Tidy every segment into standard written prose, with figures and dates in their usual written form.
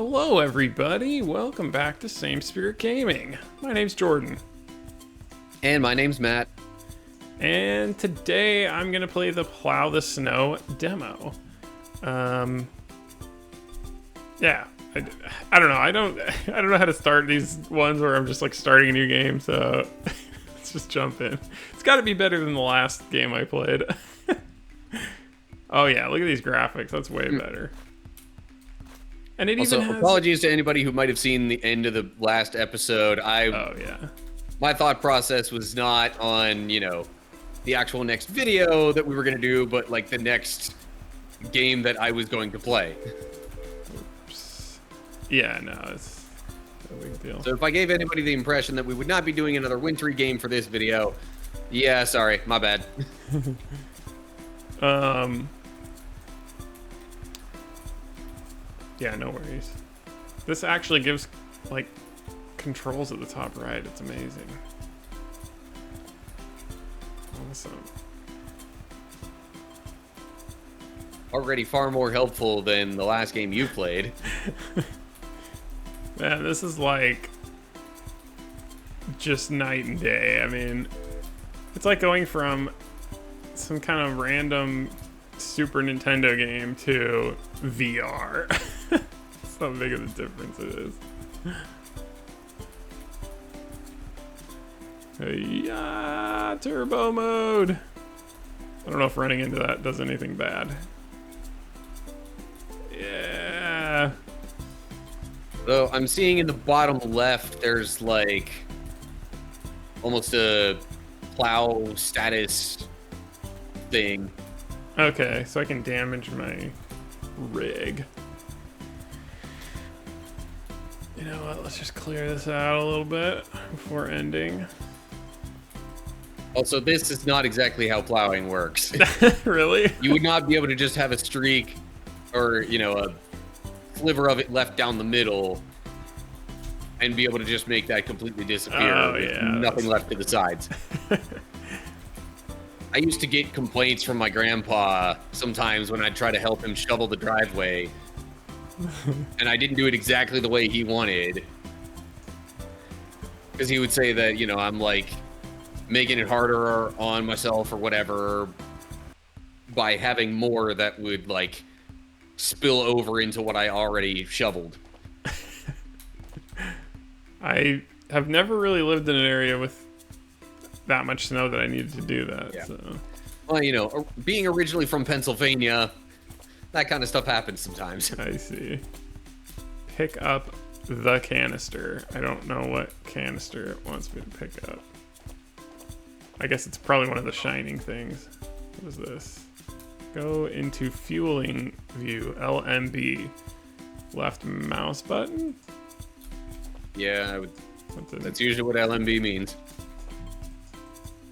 Hello everybody, welcome back to Same Spirit Gaming. My name's Jordan. And my name's Matt. And today I'm gonna play the Plow the Snow demo. Yeah, I don't know. I don't know how to start these ones where I'm just like starting a new game, so let's just jump in. It's gotta be better than the last game I played. Oh yeah, look at these graphics, that's way better. And it Also, even has... apologies to anybody who might have seen the end of the last episode. Oh yeah. My thought process was not on, the actual next video that we were going to do, but like the next game that I was going to play. Oops. Yeah, no, it's no big deal. So if I gave anybody the impression that we would not be doing another wintry game for this video, yeah, sorry, my bad. Yeah, no worries. This actually gives, like, controls at the top right. It's amazing. Awesome. Already far more helpful than the last game you played. Man, this is like just night and day. I mean, it's like going from some kind of random Super Nintendo game to VR. That's how big of a difference it is. Yeah, turbo mode. I don't know if running into that does anything bad. Yeah. So I'm seeing in the bottom left, there's like almost a plow status thing. Okay, so I can damage my rig. You know what, let's just clear this out a little bit before ending. Also, this is not exactly how plowing works. Really? You would not be able to just have a streak or, a sliver of it left down the middle and be able to just make that completely disappear with nothing left to the sides. I used to get complaints from my grandpa sometimes when I'd try to help him shovel the driveway, and I didn't do it exactly the way he wanted, because he would say that, I'm like making it harder on myself or whatever by having more that would like spill over into what I already shoveled. I have never really lived in an area with that much snow that I needed to do that. Yeah. So. Well, being originally from Pennsylvania, that kind of stuff happens sometimes. I see. Pick up the canister. I don't know what canister it wants me to pick up. I guess it's probably one of the shining things. What is this? Go into fueling view, LMB. Left mouse button? Yeah, that's usually what LMB means.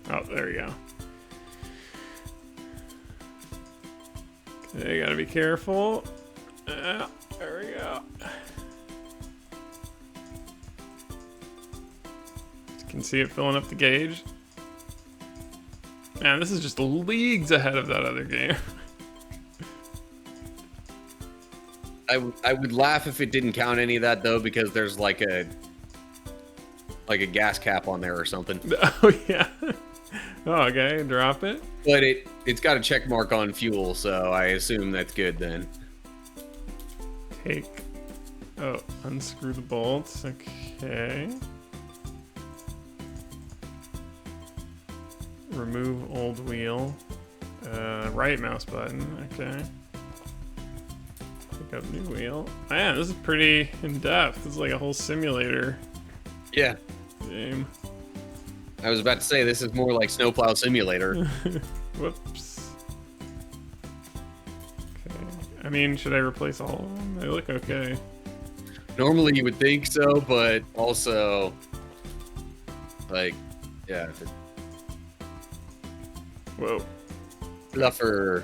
Oh, there we go. Okay, gotta be careful. There we go. You can see it filling up the gauge. Man, this is just leagues ahead of that other game. I would laugh if it didn't count any of that though, because there's like a gas cap on there or something. Oh yeah. Oh, okay, drop it. But it's got a check mark on fuel, so I assume that's good then. Unscrew the bolts. Okay. Remove old wheel. Right mouse button. Okay. Pick up new wheel. Man, this is pretty in depth. This is like a whole simulator. Yeah. Game. I was about to say, this is more like Snowplow Simulator. Whoops. Okay. I mean, should I replace all of them? They look okay. Normally you would think so, but also, like, yeah. Whoa. Fluffer.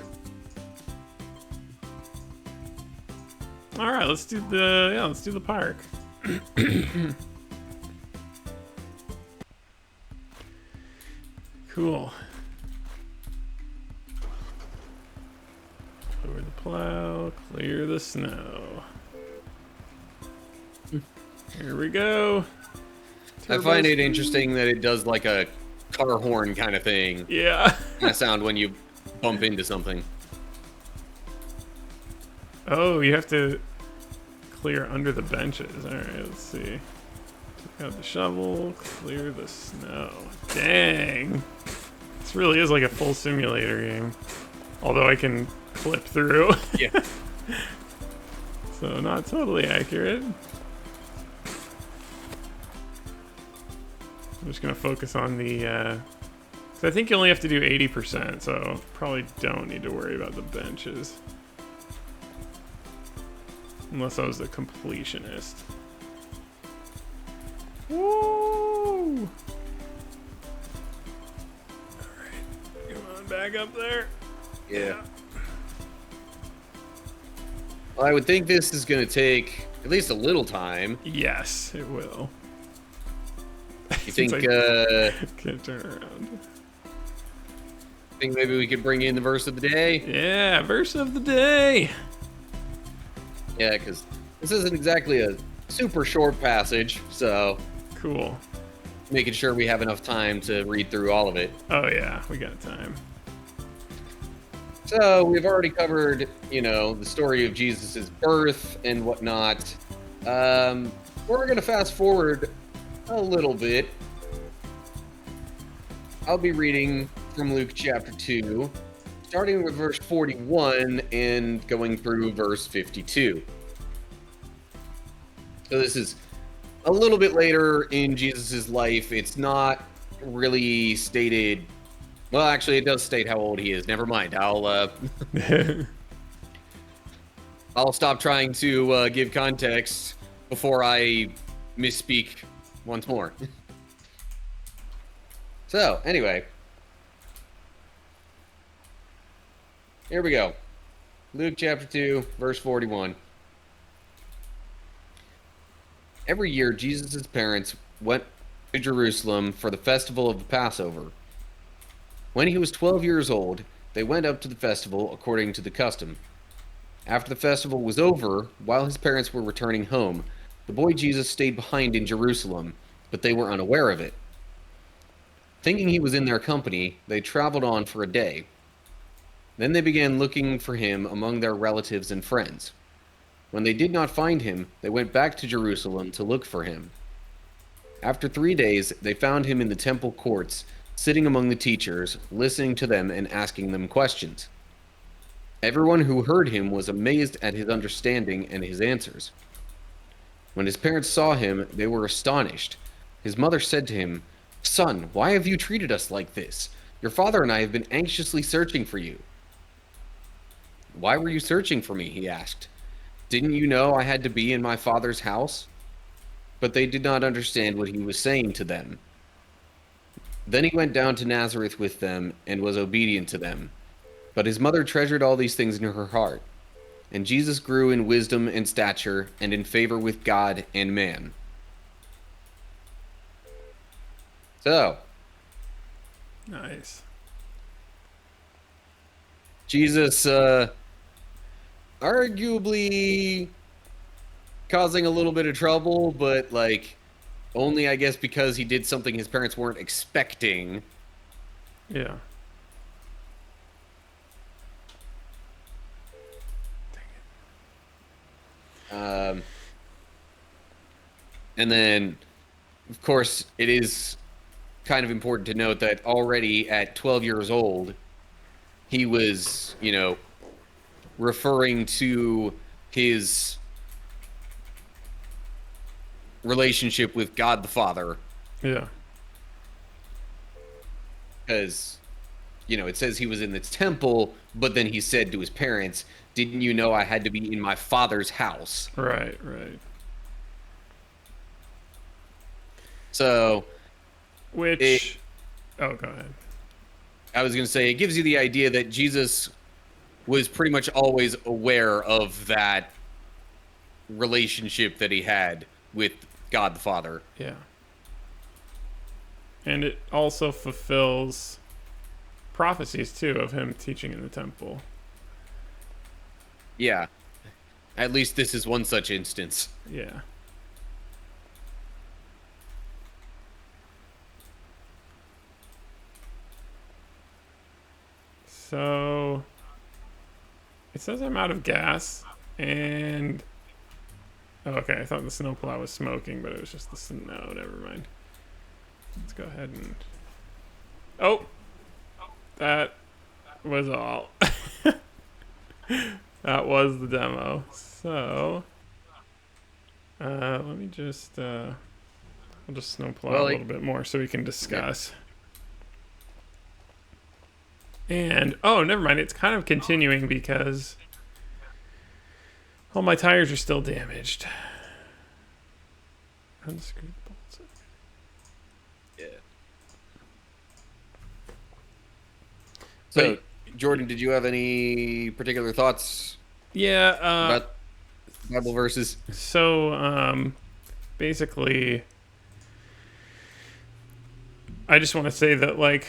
All right, let's do the park. Cool. Lower the plow, clear the snow. Here we go. I find it interesting that it does like a car horn kind of thing. Yeah. Kind of sound when you bump into something. Oh, you have to clear under the benches. All right, let's see. Take out the shovel, clear the snow. Dang. This really is like a full simulator game. Although I can clip through. Yeah. So not totally accurate. I'm just gonna focus on the, so I think you only have to do 80%, so probably don't need to worry about the benches. Unless I was a completionist. Woo! Alright, come on, back up there. Yeah. Well, I would think this is going to take at least a little time. Yes, it will. You think, can't turn around. Think maybe we could bring in the verse of the day? Yeah, verse of the day. Yeah, because this isn't exactly a super short passage, so Cool. making sure we have enough time to read through all of it. Oh yeah, we got time. So we've already covered, the story of Jesus' birth and whatnot. We're going to fast forward a little bit. I'll be reading from Luke chapter 2, starting with verse 41 and going through verse 52. So this is a little bit later in Jesus' life. It's not really stated. Well, actually, it does state how old he is. Never mind. I'll stop trying to give context before I misspeak once more. So, anyway. Here we go. Luke chapter 2, verse 41. Every year, Jesus' parents went to Jerusalem for the festival of the Passover. When he was 12 years old, they went up to the festival according to the custom. After the festival was over, while his parents were returning home, the boy Jesus stayed behind in Jerusalem, but they were unaware of it. Thinking he was in their company, they traveled on for a day. Then they began looking for him among their relatives and friends. When they did not find him, they went back to Jerusalem to look for him. After 3 days, they found him in the temple courts, sitting among the teachers, listening to them and asking them questions. Everyone who heard him was amazed at his understanding and his answers. When his parents saw him, they were astonished. His mother said to him, "Son, why have you treated us like this? Your father and I have been anxiously searching for you." "Why were you searching for me?" he asked. "Didn't you know I had to be in my father's house?" But they did not understand what he was saying to them. Then he went down to Nazareth with them and was obedient to them. But his mother treasured all these things in her heart. And Jesus grew in wisdom and stature and in favor with God and man. So, Nice. Jesus, arguably causing a little bit of trouble, but only, I guess, because he did something his parents weren't expecting. Yeah. And then, of course, it is kind of important to note that already at 12 years old, he was, referring to his relationship with God the Father. Yeah. Because, it says he was in the temple, but then he said to his parents, "Didn't you know I had to be in my father's house?" Right, right. So, oh, go ahead. I was going to say, it gives you the idea that Jesus was pretty much always aware of that relationship that he had with God the Father. Yeah. And it also fulfills prophecies, too, of him teaching in the temple. Yeah. At least this is one such instance. Yeah. So it says I'm out of gas, and oh, okay, I thought the snowplow was smoking, but it was just the snow. Never mind. Let's go ahead and. Oh, that was all. That was the demo. So let me just. I'll just snowplow a little bit more so we can discuss. And oh, never mind. It's kind of continuing because all my tires are still damaged. Unscrew the bolts. Yeah. So, Jordan, did you have any particular thoughts? Yeah. About Bible verses. So, basically, I just want to say that like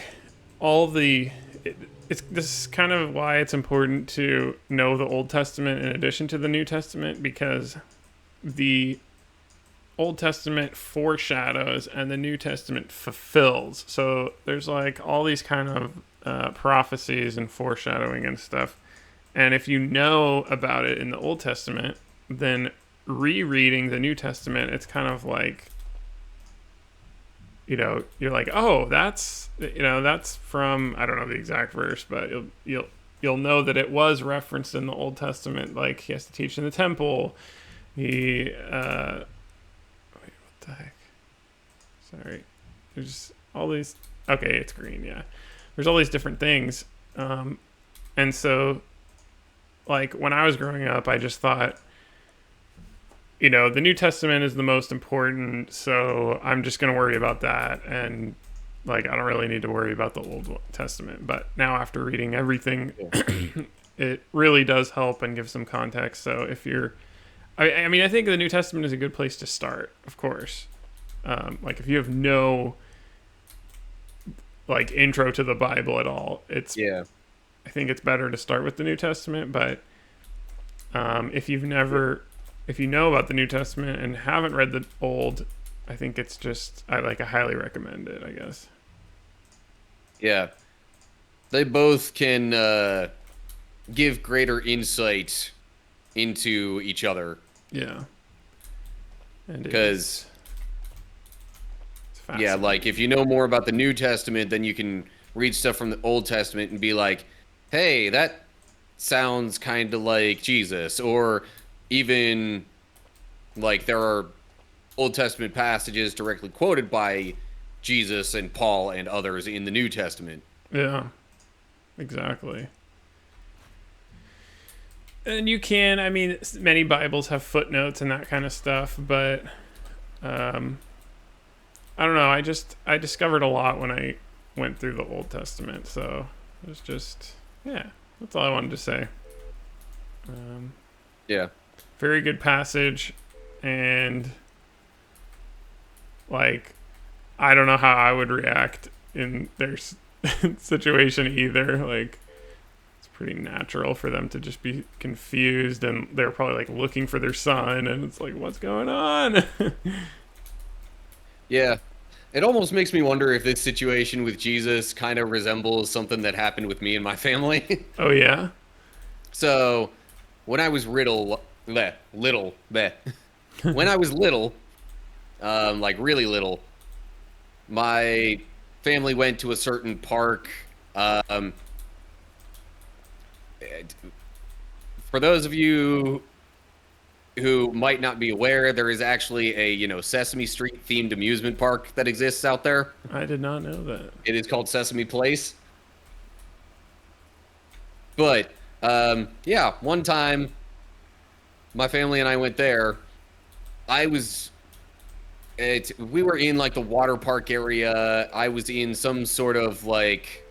all the. This is kind of why it's important to know the Old Testament in addition to the New Testament, because the Old Testament foreshadows and the New Testament fulfills. So there's like all these kind of prophecies and foreshadowing and stuff. And if you know about it in the Old Testament, then rereading the New Testament, it's kind of like, you know, you're like, oh, that's, you know, that's from, I don't know the exact verse, but you'll know that it was referenced in the Old Testament. Like he has to teach in the temple. He, wait, what the heck? Sorry, there's all these. Okay, it's green. Yeah, there's all these different things, and so, like when I was growing up, I just thought, you know, the New Testament is the most important, so I'm just going to worry about that. And like, I don't really need to worry about the Old Testament. But now after reading everything, it really does help and give some context. So if you're, I mean, I think the New Testament is a good place to start, of course. Like if you have no like intro to the Bible at all, I think it's better to start with the New Testament. But if you've never, if you know about the New Testament and haven't read the Old, I think it's just, I highly recommend it, I guess. Yeah. They both can give greater insight into each other. Yeah. Because, yeah, like if you know more about the New Testament, then you can read stuff from the Old Testament and be like, hey, that sounds kind of like Jesus. Or even like there are Old Testament passages directly quoted by Jesus and Paul and others in the New Testament. Yeah, exactly. And you can, I mean, many Bibles have footnotes and that kind of stuff, but I don't know. I discovered a lot when I went through the Old Testament. So it was just, yeah, that's all I wanted to say. Yeah. Very good passage, and like I don't know how I would react in their situation either. Like it's pretty natural for them to just be confused, and they're probably like looking for their son, and it's like, what's going on? Yeah. It almost makes me wonder if this situation with Jesus kind of resembles something that happened with me and my family. Oh yeah. So when I was little, when I was little, like really little, my family went to a certain park. For those of you who might not be aware, there is actually a, Sesame Street themed amusement park that exists out there. I did not know that. It is called Sesame Place. But, yeah, one time my family and I went there. We were in like the water park area. I was in some sort of like,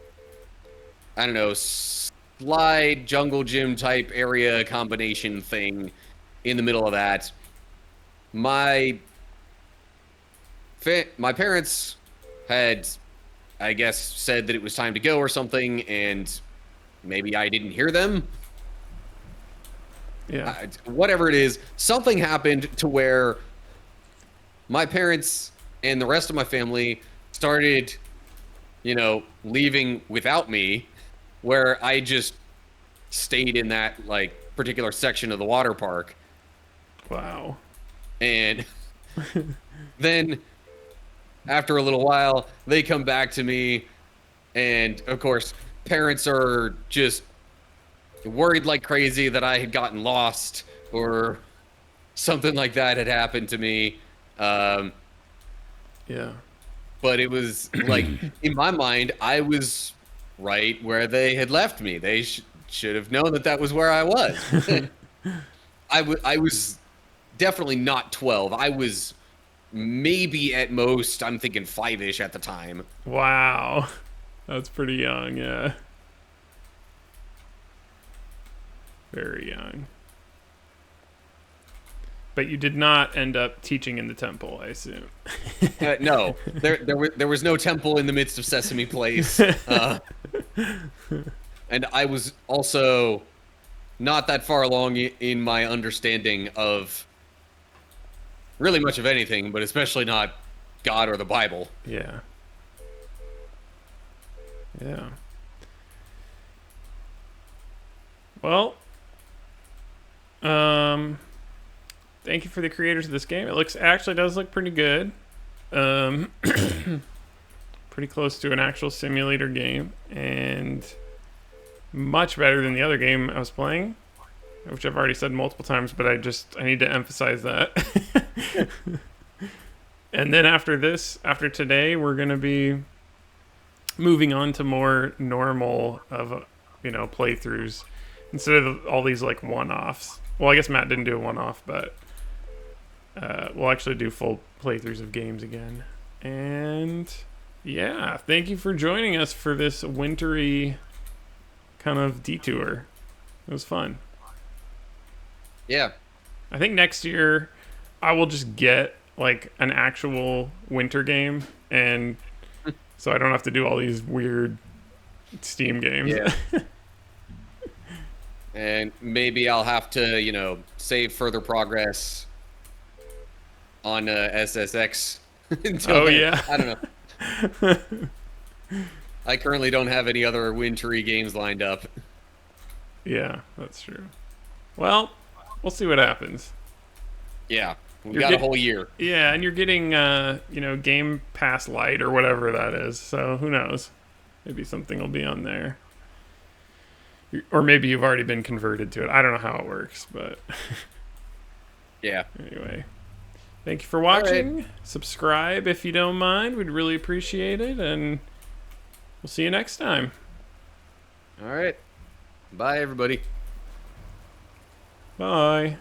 I don't know, slide jungle gym type area combination thing in the middle of that. My parents had, I guess, said that it was time to go or something, and maybe I didn't hear them. Yeah. Whatever it is, something happened to where my parents and the rest of my family started, leaving without me. where I just stayed in that like particular section of the water park. Wow. And then after a little while, they come back to me, and of course, parents are just worried like crazy that I had gotten lost or something like that had happened to me. Yeah. But it was like, in my mind, I was right where they had left me. They should have known that that was where I was. I was definitely not 12. I was maybe at most, I'm thinking 5-ish at the time. Wow. That's pretty young, yeah. Very young. But you did not end up teaching in the temple, I assume. No, there was no temple in the midst of Sesame Place. And I was also not that far along in my understanding of really much of anything, but especially not God or the Bible. Yeah. Yeah. Well, thank you for the creators of this game. It actually does look pretty good. Pretty close to an actual simulator game, and much better than the other game I was playing, which I've already said multiple times, but I need to emphasize that. And then after today, we're going to be moving on to more normal playthroughs instead of all these like one-offs. Well, I guess Matt didn't do a one-off, but we'll actually do full playthroughs of games again. And yeah, thank you for joining us for this wintry kind of detour. It was fun. Yeah. I think next year I will just get like an actual winter game, and so I don't have to do all these weird Steam games. Yeah. And maybe I'll have to, save further progress on SSX. Oh, yeah. I don't know. I currently don't have any other wintry games lined up. Yeah, that's true. Well, we'll see what happens. Yeah, we've got a whole year. Yeah, and you're getting, Game Pass Lite or whatever that is. So who knows? Maybe something will be on there. Or maybe you've already been converted to it. I don't know how it works, but yeah. Anyway, thank you for watching. Right. Subscribe if you don't mind. We'd really appreciate it, and we'll see you next time. All right. Bye, everybody. Bye.